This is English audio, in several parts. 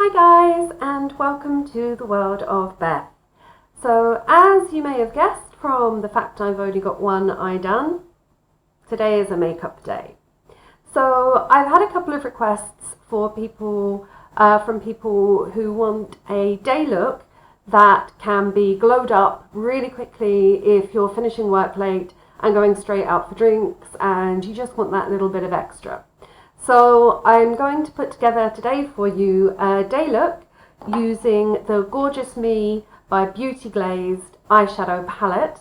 Hi guys, and welcome to the world of Beth. So as you may have guessed from the fact I've only got one eye done, today is a makeup day. So I've had a couple of requests for people from people who want a day look that can be glowed up really quickly if you're finishing work late and going straight out for drinks and you just want that little bit of extra. So I'm going to put together today for you a day look using the Gorgeous Me by Beauty Glazed eyeshadow palette,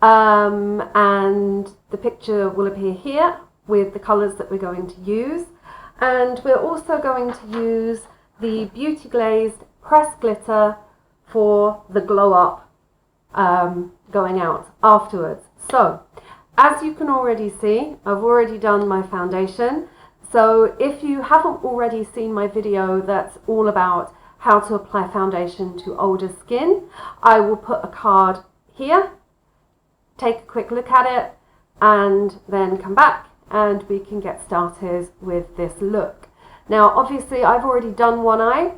and the picture will appear here with the colours that we're going to use, and we're also going to use the Beauty Glazed pressed glitter for the glow up going out afterwards. So as you can already see, I've already done my foundation. So if you haven't already seen my video that's all about how to apply foundation to older skin, I will put a card here, take a quick look at it, and then come back and we can get started with this look. Now obviously I've already done one eye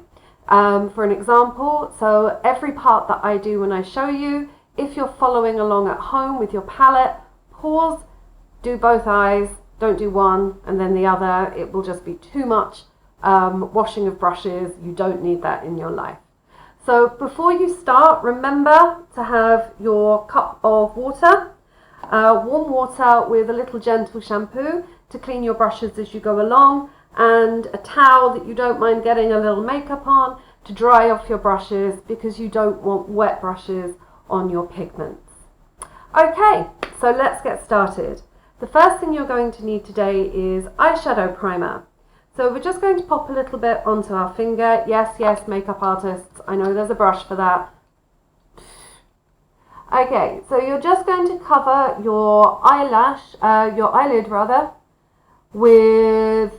for an example, so every part that I do when I show you, if you're following along at home with your palette, pause, do both eyes. Don't do one and then the other. It will just be too much washing of brushes. You don't need that in your life. So before you start, remember to have your cup of water, warm water with a little gentle shampoo to clean your brushes as you go along, and a towel that you don't mind getting a little makeup on to dry off your brushes because you don't want wet brushes on your pigments. Okay, so let's get started. The first thing you're going to need today is eyeshadow primer. So we're just going to pop a little bit onto our finger. Yes, makeup artists, I know there's a brush for that. Okay, so you're just going to cover your eyelid rather, with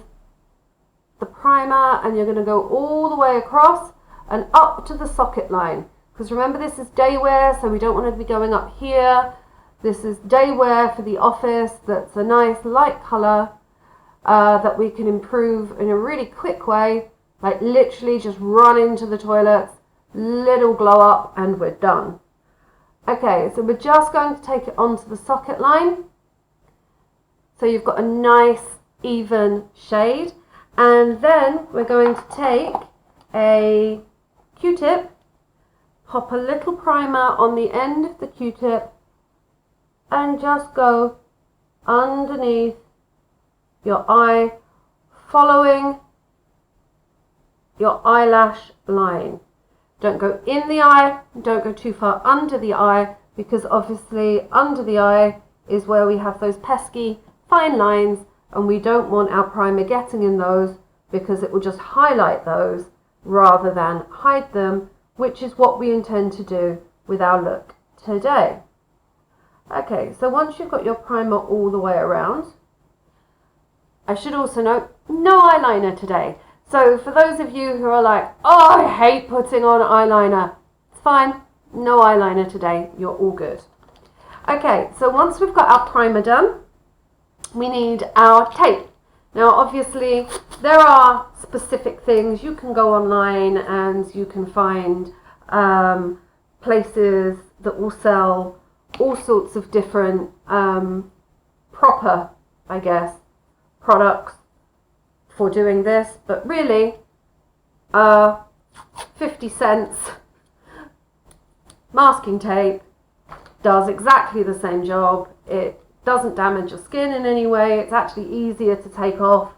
the primer, and you're going to go all the way across and up to the socket line. Because remember, this is day wear, so we don't want to be going up here. This is day wear for the office. That's a nice light colour that we can improve in a really quick way, like literally just run into the toilets, little glow up, and we're done. Okay, so we're just going to take it onto the socket line. So you've got a nice even shade, and then we're going to take a Q-tip, pop a little primer on the end of the Q-tip, and just go underneath your eye, following your eyelash line. Don't go in the eye, don't go too far under the eye, because obviously under the eye is where we have those pesky fine lines, and we don't want our primer getting in those because it will just highlight those rather than hide them, which is what we intend to do with our look today. Okay, so once you've got your primer all the way around, I should also note, no eyeliner today. So for those of you who are like, oh, I hate putting on eyeliner, it's fine, no eyeliner today, you're all good. Okay, so once we've got our primer done, we need our tape. Now obviously there are specific things. You can go online and you can find places that will sell all sorts of different proper, I guess, products for doing this, but really 50 cents masking tape does exactly the same job. It doesn't damage your skin in any way. It's actually easier to take off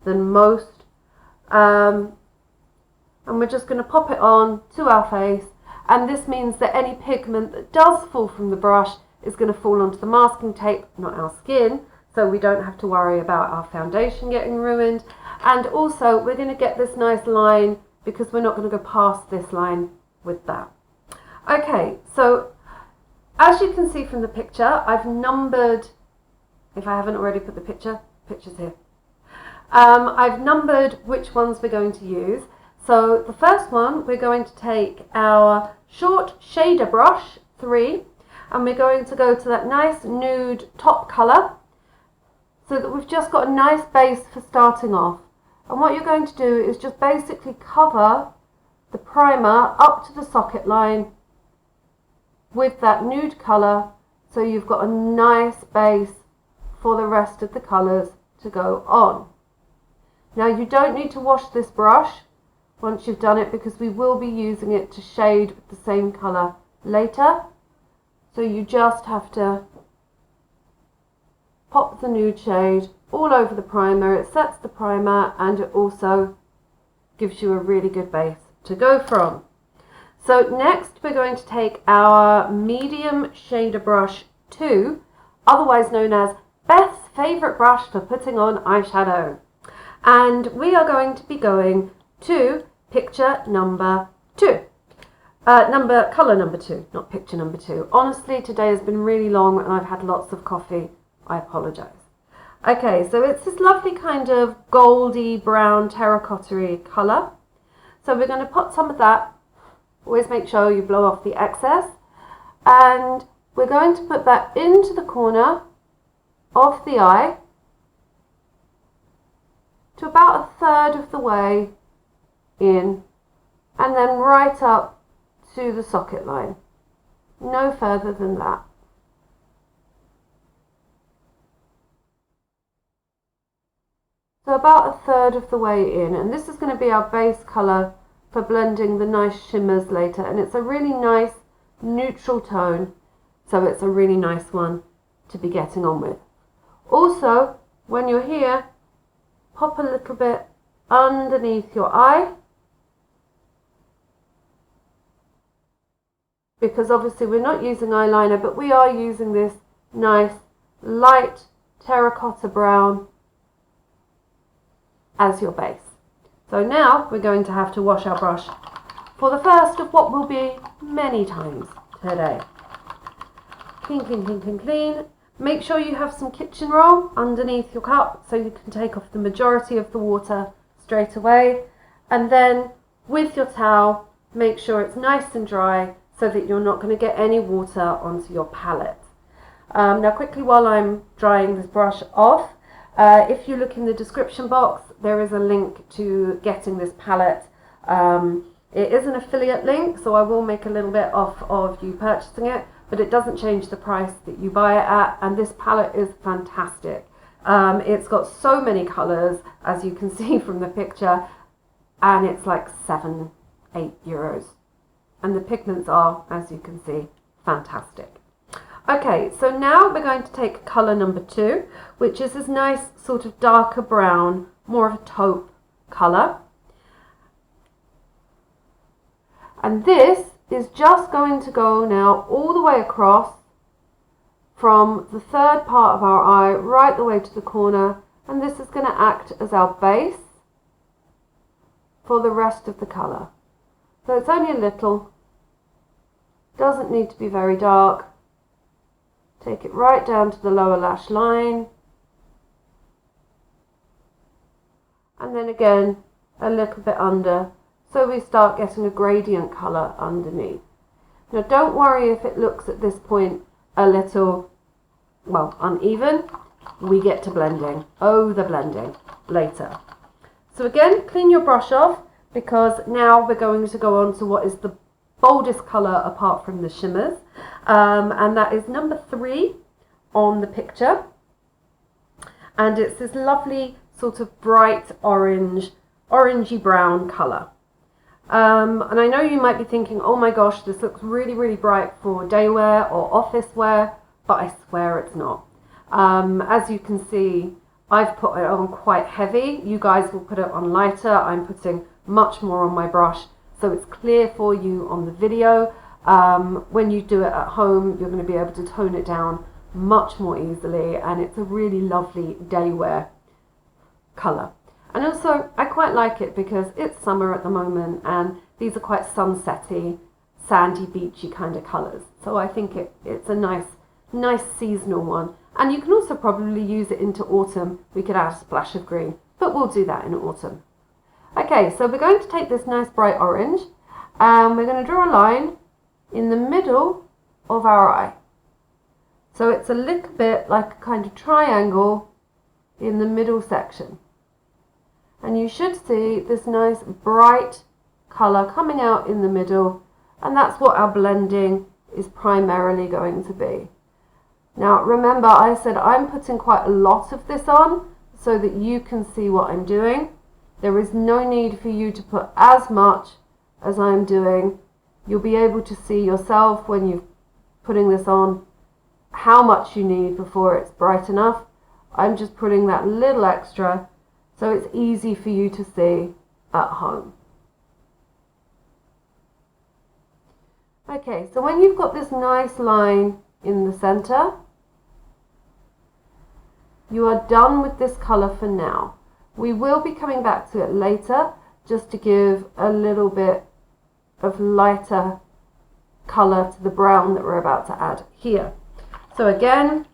than most, and we're just going to pop it on to our face. And this means that any pigment that does fall from the brush is going to fall onto the masking tape, not our skin, so we don't have to worry about our foundation getting ruined. And also we're going to get this nice line because we're not going to go past this line with that. Okay, so as you can see from the picture, I've numbered, if I haven't already put the picture's here. I've numbered which ones we're going to use. So the first one, we're going to take our short shader brush 3, and we're going to go to that nice nude top colour so that we've just got a nice base for starting off. And what you're going to do is just basically cover the primer up to the socket line with that nude colour, so you've got a nice base for the rest of the colours to go on. Now you don't need to wash this brush once you've done it, because we will be using it to shade with the same colour later. So you just have to pop the nude shade all over the primer. It sets the primer and it also gives you a really good base to go from. So next we're going to take our medium shader brush 2, otherwise known as Beth's favourite brush for putting on eyeshadow. And we are going to be going to picture number 2. Colour number 2, not picture number 2. Honestly, today has been really long and I've had lots of coffee. I apologise. Okay, so it's this lovely kind of goldy brown terracotta-y colour. So we're going to put some of that. Always make sure you blow off the excess. And we're going to put that into the corner of the eye to about 1/3 of the way in, and then right up to the socket line. No further than that. So about 1/3 of the way in, and this is going to be our base colour for blending the nice shimmers later, and it's a really nice neutral tone, so it's a really nice one to be getting on with. Also, when you're here, pop a little bit underneath your eye, because obviously we're not using eyeliner, but we are using this nice light terracotta brown as your base. So now we're going to have to wash our brush for the first of what will be many times today. Clean, clean, clean, clean, clean. Make sure you have some kitchen roll underneath your cup so you can take off the majority of the water straight away. And then with your towel, make sure it's nice and dry so that you're not going to get any water onto your palette. Now quickly, while I'm drying this brush off, if you look in the description box, there is a link to getting this palette. It is an affiliate link, so I will make a little bit off of you purchasing it, but it doesn't change the price that you buy it at, and this palette is fantastic. It's got so many colours, as you can see from the picture, and it's like 7-8 euros. And the pigments are, as you can see, fantastic. Okay, so now we're going to take colour number 2, which is this nice sort of darker brown, more of a taupe colour. And this is just going to go now all the way across from the 3rd part of our eye right the way to the corner, and this is going to act as our base for the rest of the colour. So it's only a little, doesn't need to be very dark. Take it right down to the lower lash line, and then again a little bit under, so we start getting a gradient colour underneath. Now don't worry if it looks at this point a little, well, uneven. We get to blending. Oh, the blending later. So again, clean your brush off, because now we're going to go on to what is the boldest colour apart from the shimmers, and that is number 3 on the picture, and it's this lovely sort of bright orange, orangey brown colour. And I know you might be thinking, oh my gosh, this looks really, really bright for day wear or office wear, but I swear it's not. As you can see, I've put it on quite heavy. You guys will put it on lighter. I'm putting much more on my brush, so it's clear for you on the video. When you do it at home, you're going to be able to tone it down much more easily, and it's a really lovely day wear colour. And also, I quite like it because it's summer at the moment, and these are quite sunsetty, sandy, beachy kind of colours. So I think it's a nice seasonal one. And you can also probably use it into autumn. We could add a splash of green, but we'll do that in autumn. Okay, so we're going to take this nice bright orange, and we're going to draw a line in the middle of our eye. So it's a little bit like a kind of triangle in the middle section. And you should see this nice bright colour coming out in the middle, and that's what our blending is primarily going to be. Now remember, I said I'm putting quite a lot of this on so that you can see what I'm doing. There is no need for you to put as much as I'm doing. You'll be able to see yourself when you're putting this on how much you need before it's bright enough. I'm just putting that little extra so it's easy for you to see at home. Okay, so when you've got this nice line in the center, you are done with this color for now. We will be coming back to it later just to give a little bit of lighter color to the brown that we're about to add here. So again,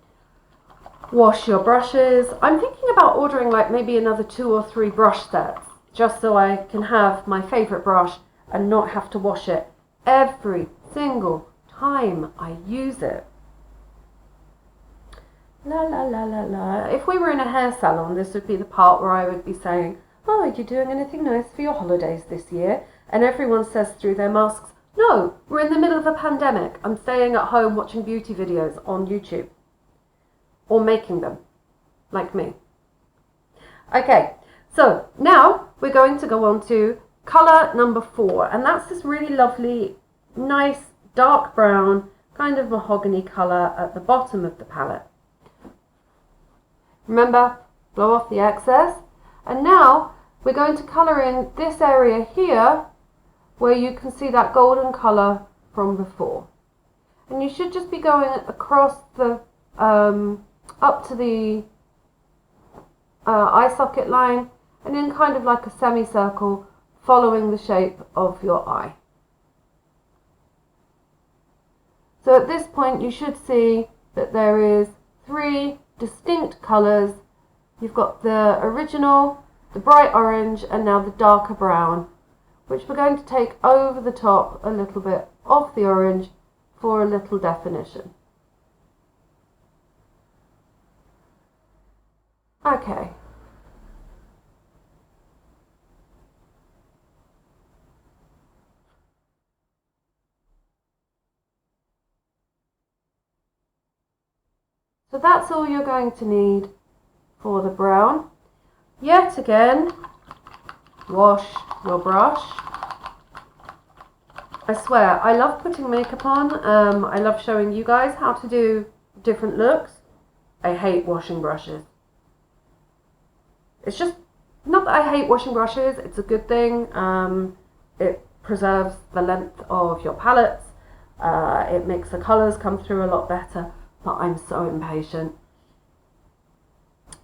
wash your brushes. I'm thinking about ordering like maybe another 2 or 3 brush sets just so I can have my favorite brush and not have to wash it every single time I use it. La la la la la. If we were in a hair salon, this would be the part where I would be saying, oh, are you doing anything nice for your holidays this year? And everyone says through their masks, no, we're in the middle of a pandemic. I'm staying at home watching beauty videos on YouTube. Or making them, like me. Okay, so now we're going to go on to colour number 4. And that's this really lovely, nice, dark brown, kind of mahogany colour at the bottom of the palette. Remember, blow off the excess. And now we're going to colour in this area here where you can see that golden colour from before. And you should just be going across the, up to the eye socket line and in kind of like a semicircle following the shape of your eye. So at this point you should see that there is 3 distinct colours. You've got the original, the bright orange, and now the darker brown, which we're going to take over the top a little bit of the orange for a little definition. Okay. So that's all you're going to need for the brown. Yet again, wash your brush. I swear, I love putting makeup on. I love showing you guys how to do different looks. I hate washing brushes. It's just, not that I hate washing brushes, it's a good thing. It preserves the length of your palettes. It makes the colours come through a lot better. But I'm so impatient.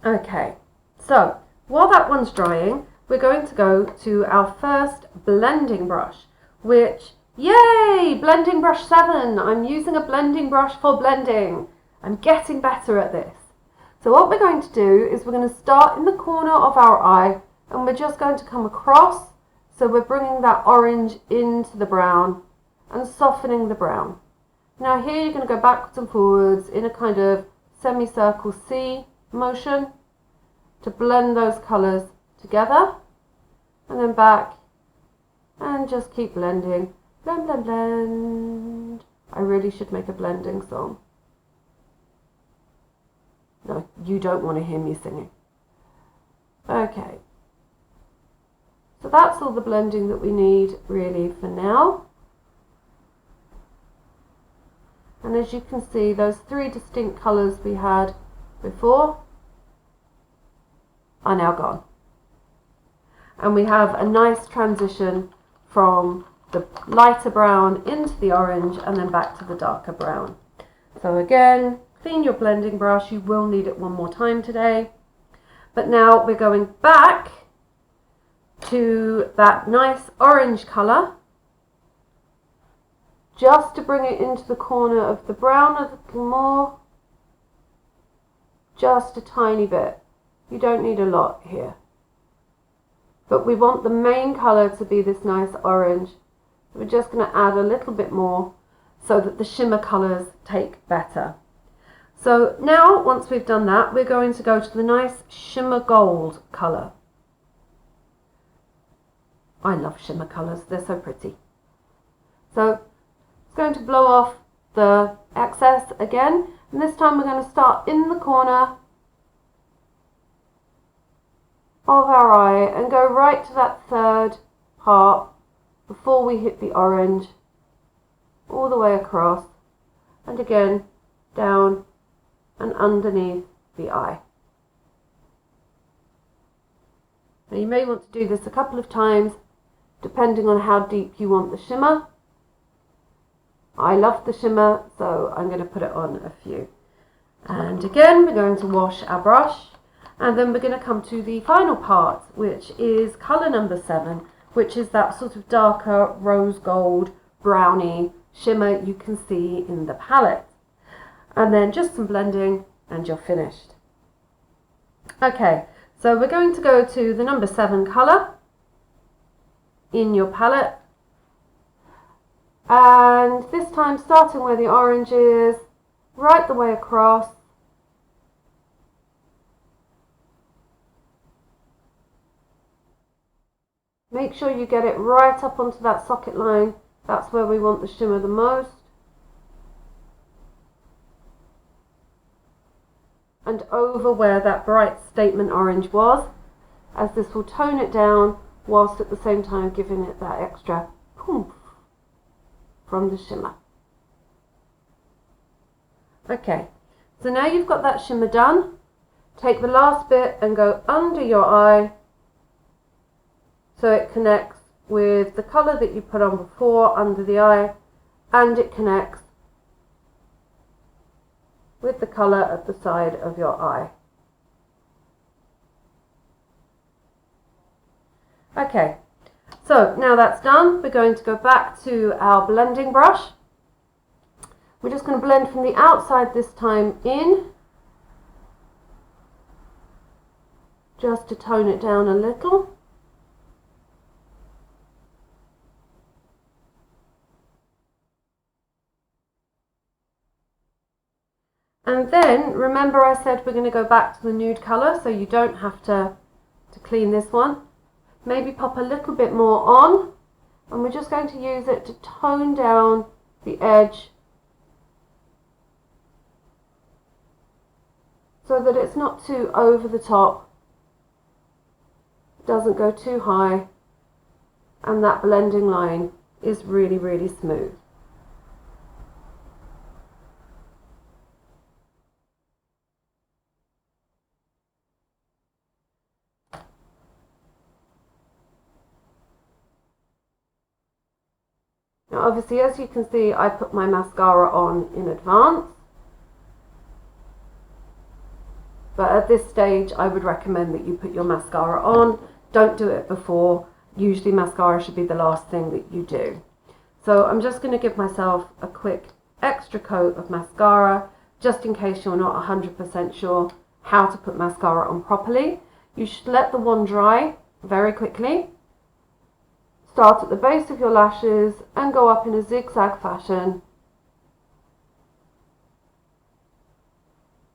Okay, so while that one's drying, we're going to go to our first blending brush, which, yay, blending brush 7. I'm using a blending brush for blending. I'm getting better at this. So what we're going to do is we're going to start in the corner of our eye and we're just going to come across. So we're bringing that orange into the brown and softening the brown. Now here you're going to go backwards and forwards in a kind of semicircle C motion to blend those colours together, and then back and just keep blending. Blend, blend, blend. I really should make a blending song. No, you don't want to hear me singing. Okay. So that's all the blending that we need really for now. And as you can see, those 3 distinct colours we had before are now gone. And we have a nice transition from the lighter brown into the orange and then back to the darker brown. So again, clean your blending brush. You will need it one more time today. But now we're going back to that nice orange colour, just to bring it into the corner of the brown a little more, just a tiny bit. You don't need a lot here. But we want the main colour to be this nice orange. We're just going to add a little bit more so that the shimmer colours take better. So now, once we've done that, we're going to go to the nice shimmer gold colour. I love shimmer colours, they're so pretty. So it's going to blow off the excess again, and this time we're going to start in the corner of our eye and go right to that third part before we hit the orange, all the way across, and again down and underneath the eye. Now you may want to do this a couple of times depending on how deep you want the shimmer. I love the shimmer, so I'm going to put it on a few. And again, we're going to wash our brush, and then we're going to come to the final part, which is colour number 7, which is that sort of darker rose gold browny shimmer you can see in the palette. And then just some blending and you're finished. Okay, so we're going to go to the number 7 colour in your palette, and this time starting where the orange is, right the way across, make sure you get it right up onto that socket line. That's where we want the shimmer the most, and over where that bright statement orange was, as this will tone it down whilst at the same time giving it that extra poof from the shimmer. Okay, so now you've got that shimmer done, take the last bit and go under your eye so it connects with the colour that you put on before under the eye, and it connects with the colour at the side of your eye. Okay, so now that's done, we're going to go back to our blending brush. We're just going to blend from the outside this time in, just to tone it down a little. And then, remember I said we're going to go back to the nude colour, so you don't have to clean this one. Maybe pop a little bit more on, and we're just going to use it to tone down the edge so that it's not too over the top, doesn't go too high, and that blending line is really, really smooth. Now obviously, as you can see, I put my mascara on in advance, but at this stage I would recommend that you put your mascara on. Don't do it before. Usually mascara should be the last thing that you do. So I'm just going to give myself a quick extra coat of mascara, just in case you're not 100% sure how to put mascara on properly. You should let the wand dry very quickly. Start at the base of your lashes and go up in a zigzag fashion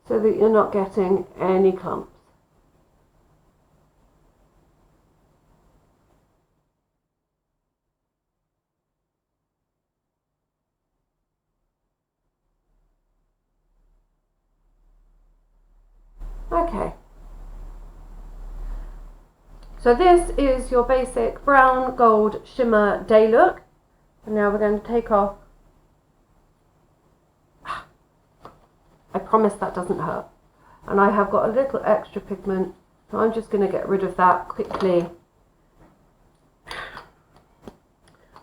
so that you're not getting any clumps. Okay. So this is your basic brown gold shimmer day look, and now we're going to take off. I promise that doesn't hurt, and I have got a little extra pigment, so I'm just going to get rid of that quickly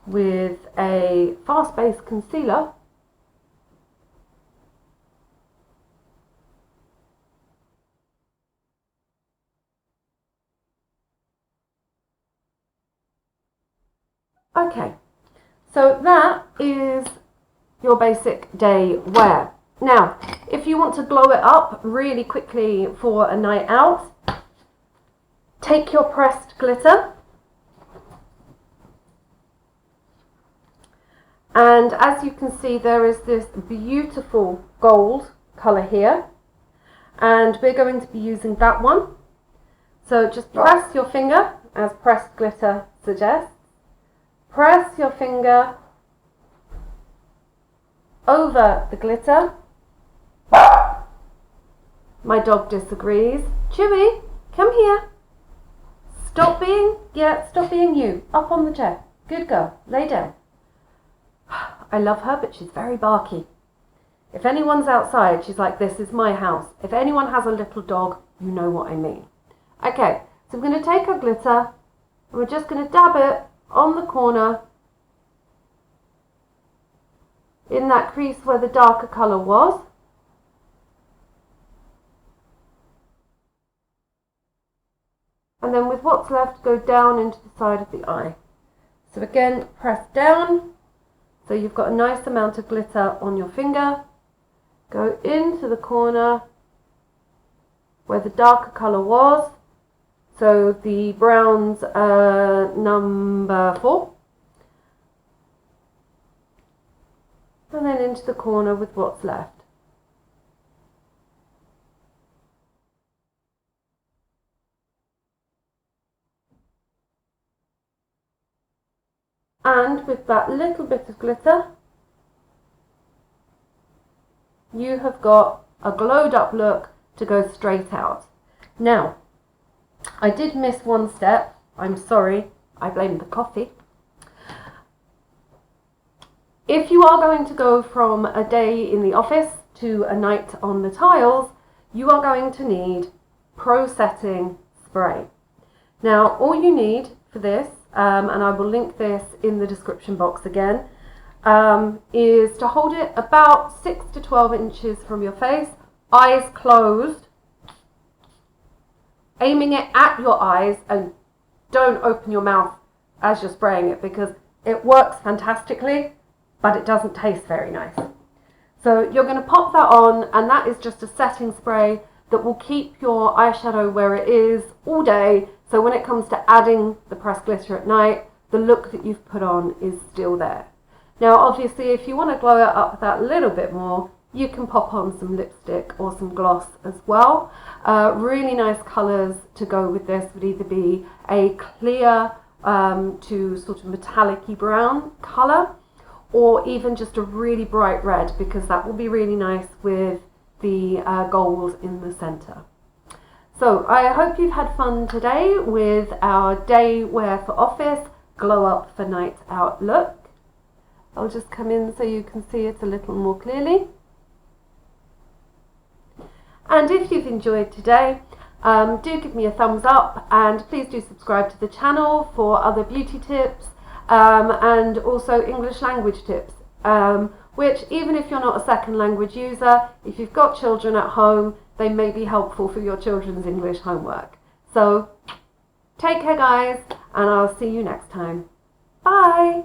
with a fast base concealer. Okay, so that is your basic day wear. Now, if you want to glow it up really quickly for a night out, take your pressed glitter, and as you can see, there is this beautiful gold colour here, and we're going to be using that one. So just press your finger, as pressed glitter suggests, press your finger over the glitter. My dog disagrees. Chewy, come here. Stop being you. Up on the chair. Good girl. Lay down. I love her, but she's very barky. If anyone's outside, she's like, this is my house. If anyone has a little dog, you know what I mean. Okay, so I'm going to take our glitter and we're just going to dab it on the corner in that crease where the darker colour was. And then with what's left, go down into the side of the eye. So again, press down. So you've got a nice amount of glitter on your finger. Go into the corner where the darker colour was. So the brown's number 4. And then into the corner with what's left. And with that little bit of glitter, you have got a glowed up look to go straight out. Now, I did miss one step. I'm sorry, I blame the coffee. If you are going to go from a day in the office to a night on the tiles, you are going to need Pro Setting Spray. Now, all you need for this, and I will link this in the description box again, is to hold it about 6 to 12 inches from your face, eyes closed, aiming it at your eyes, and don't open your mouth as you're spraying it because it works fantastically, but it doesn't taste very nice. So you're going to pop that on, and that is just a setting spray that will keep your eyeshadow where it is all day, so when it comes to adding the pressed glitter at night, the look that you've put on is still there. Now obviously if you want to glow it up that little bit more, you can pop on some lipstick or some gloss as well. Really nice colours to go with this would either be a clear to sort of metallic-y brown colour, or even just a really bright red, because that will be really nice with the gold in the centre. So I hope you've had fun today with our day wear for office, glow up for night out look. I'll just come in so you can see it a little more clearly. And if you've enjoyed today, do give me a thumbs up, and please do subscribe to the channel for other beauty tips and also English language tips, which even if you're not a second language user, if you've got children at home, they may be helpful for your children's English homework. So take care guys, and I'll see you next time. Bye!